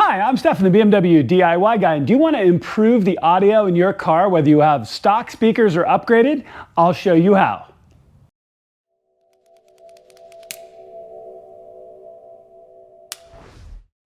Hi, I'm Stefan, the BMW DIY guy, and do you want to improve the audio in your car, whether you have stock speakers or upgraded? I'll show you how.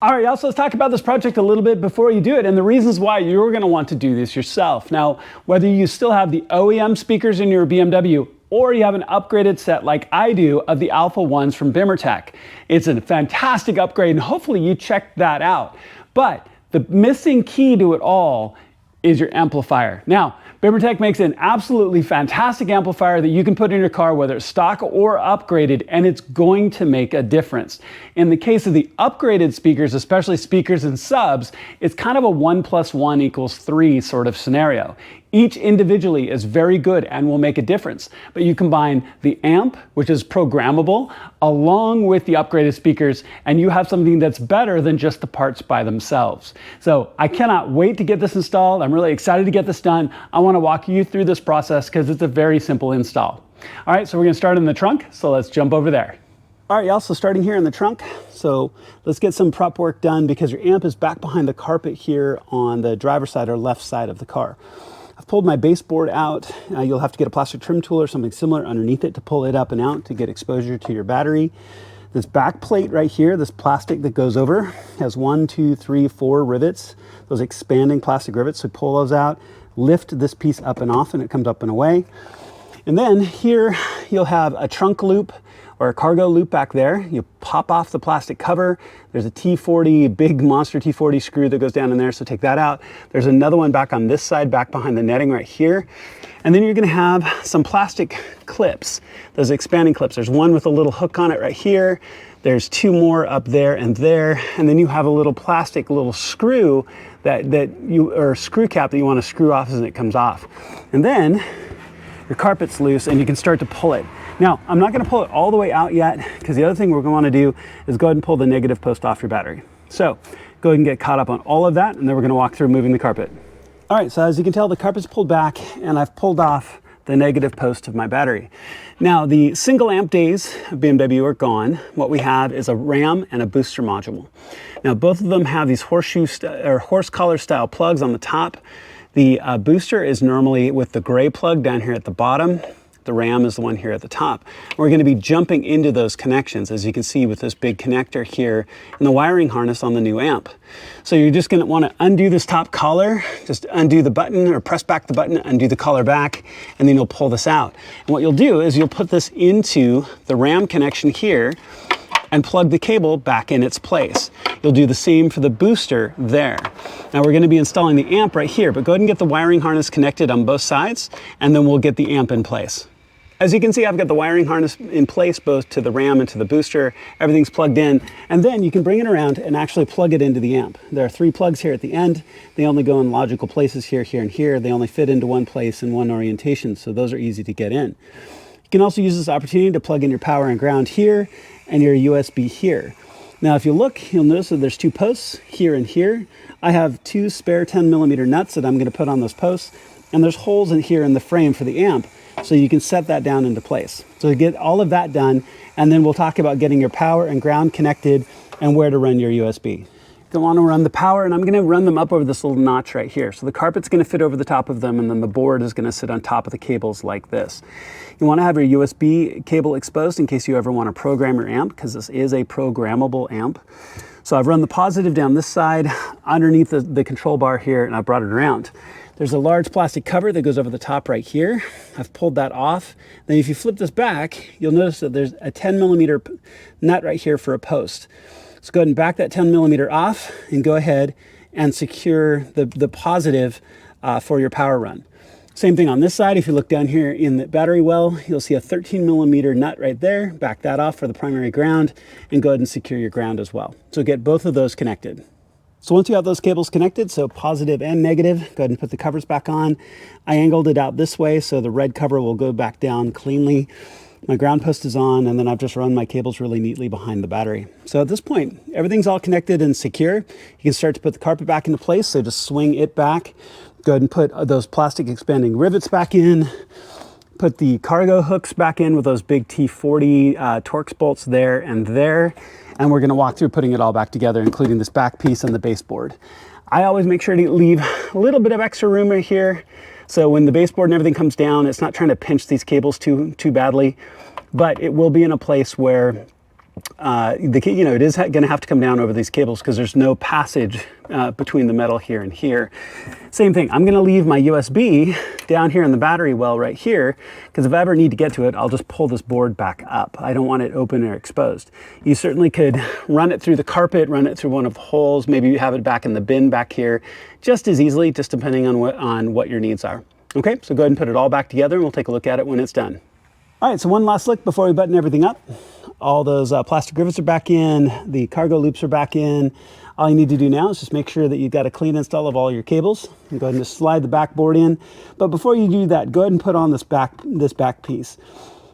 All right, y'all, so let's talk about this project a little bit before you do it and the reasons why you're going to want to do this yourself. Now, whether you still have the OEM speakers in your BMW or you have an upgraded set like I do of the Alpha Ones from Bimmertech, it's a fantastic upgrade and hopefully you checked that out. But the missing key to it all is your amplifier. Now, Bimmertech makes an absolutely fantastic amplifier that you can put in your car, whether it's stock or upgraded, and it's going to make a difference. In the case of the upgraded speakers, especially speakers and subs, it's kind of a 1 + 1 = 3 sort of scenario. Each individually is very good and will make a difference, but you combine the amp, which is programmable, along with the upgraded speakers, and you have something that's better than just the parts by themselves. So I cannot wait to get this installed. I'm really excited to get this done. I want to walk you through this process because it's a very simple install. All right, so we're going to start in the trunk, so let's jump over there. All right, y'all, so starting here in the trunk, so let's get some prep work done because your amp is back behind the carpet here on the driver's side or left side of the car. I've pulled my baseboard out. You'll have to get a plastic trim tool or something similar underneath it to pull it up and out to get exposure to your battery. This back plate right here, this plastic that goes over, has 1, 2, 3, 4 rivets, those expanding plastic rivets. So pull those out, lift this piece up and off, and it comes up and away. And then here you'll have a trunk loop or a cargo loop back there. You pop off the plastic cover. There's a T40, big monster T40 screw that goes down in there, so take that out. There's another one back on this side, back behind the netting right here. And then you're gonna have some plastic clips, those expanding clips. There's one with a little hook on it right here. There's 2 more up there, and then you have a little plastic screw or screw cap that you wanna screw off as it comes off. And then your carpet's loose and you can start to pull it. Now, I'm not going to pull it all the way out yet because the other thing we're going to want to do is go ahead and pull the negative post off your battery. So go ahead and get caught up on all of that, and then we're going to walk through moving the carpet. All right, so as you can tell, the carpet's pulled back and I've pulled off the negative post of my battery. Now, the single amp days of BMW are gone. What we have is a RAM and a booster module. Now, both of them have these horse collar style plugs on the top. The booster is normally with the gray plug down here at the bottom. The RAM is the one here at the top. We're going to be jumping into those connections, as you can see with this big connector here and the wiring harness on the new amp. So you're just going to want to undo this top collar, just undo the button or press back the button, undo the collar back, and then you'll pull this out. And what you'll do is you'll put this into the RAM connection here and plug the cable back in its place. You'll do the same for the booster there. Now we're going to be installing the amp right here, but go ahead and get the wiring harness connected on both sides, and then we'll get the amp in place. As you can see, I've got the wiring harness in place both to the RAM and to the booster. Everything's plugged in, and then you can bring it around and actually plug it into the amp. There are 3 plugs here at the end. They only go in logical places here, here, and here. They only fit into one place in one orientation, so those are easy to get in. You can also use this opportunity to plug in your power and ground here and your USB here. Now, if you look, you'll notice that there's 2 posts here and here. I have 2 spare 10mm nuts that I'm going to put on those posts, and there's holes in here in the frame for the amp, so you can set that down into place. So to get all of that done, and then we'll talk about getting your power and ground connected and where to run your USB. You're going to want to run the power, and I'm going to run them up over this little notch right here. So the carpet's going to fit over the top of them, and then the board is going to sit on top of the cables like this. You want to have your USB cable exposed in case you ever want to program your amp, because this is a programmable amp. So I've run the positive down this side underneath the control bar here, and I brought it around. There's a large plastic cover that goes over the top right here. I've pulled that off. Then if you flip this back, you'll notice that there's a 10mm nut right here for a post. So go ahead and back that 10mm off and go ahead and secure the positive for your power run. Same thing on this side. If you look down here in the battery well, you'll see a 13mm nut right there. Back that off for the primary ground and go ahead and secure your ground as well. So get both of those connected. So once you have those cables connected, so positive and negative, go ahead and put the covers back on. I angled it out this way so the red cover will go back down cleanly. My ground post is on, and then I've just run my cables really neatly behind the battery. So at this point, everything's all connected and secure. You can start to put the carpet back into place, so just swing it back. Go ahead and put those plastic expanding rivets back in. Put the cargo hooks back in with those big T40 torx bolts there and there. and we're gonna walk through putting it all back together, including this back piece and the baseboard. I always make sure to leave a little bit of extra room right here, so when the baseboard and everything comes down, it's not trying to pinch these cables too badly, but it will be in a place where it is going to have to come down over these cables because there's no passage between the metal here and here. Same thing, I'm going to leave my USB down here in the battery well right here, because if I ever need to get to it, I'll just pull this board back up. I don't want it open or exposed. You certainly could run it through the carpet, run it through one of the holes, maybe you have it back in the bin back here, just as easily, just depending on what your needs are. Okay, so go ahead and put it all back together and we'll take a look at it when it's done. All right, so one last look before we button everything up. All those plastic rivets are back in, the cargo loops are back in. All you need to do now is just make sure that you've got a clean install of all your cables. And go ahead and just slide the backboard in. But before you do that, go ahead and put on this back piece.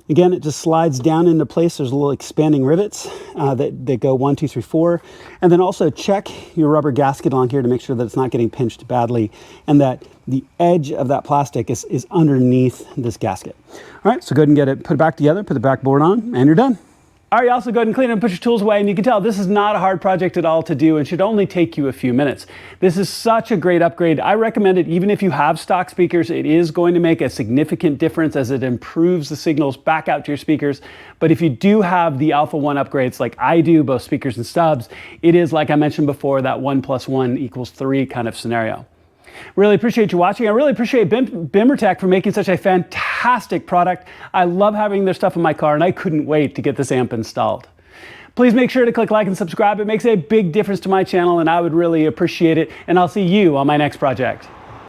Again, it just slides down into place. There's little expanding rivets that go 1, 2, 3, 4. And then also check your rubber gasket on here to make sure that it's not getting pinched badly and that the edge of that plastic is underneath this gasket. All right, so go ahead and put it back together, put the backboard on, and you're done. All right, also go ahead and clean it and put your tools away, and you can tell this is not a hard project at all to do and should only take you a few minutes. This is such a great upgrade. I recommend it even if you have stock speakers. It is going to make a significant difference as it improves the signals back out to your speakers. But if you do have the Alpha One upgrades like I do, both speakers and stubs, it is, like I mentioned before, that 1 + 1 = 3 kind of scenario. Really appreciate you watching. I really appreciate Bimmertech for making such a fantastic product. I love having their stuff in my car and I couldn't wait to get this amp installed. Please make sure to click like and subscribe. It makes a big difference to my channel and I would really appreciate it. And I'll see you on my next project.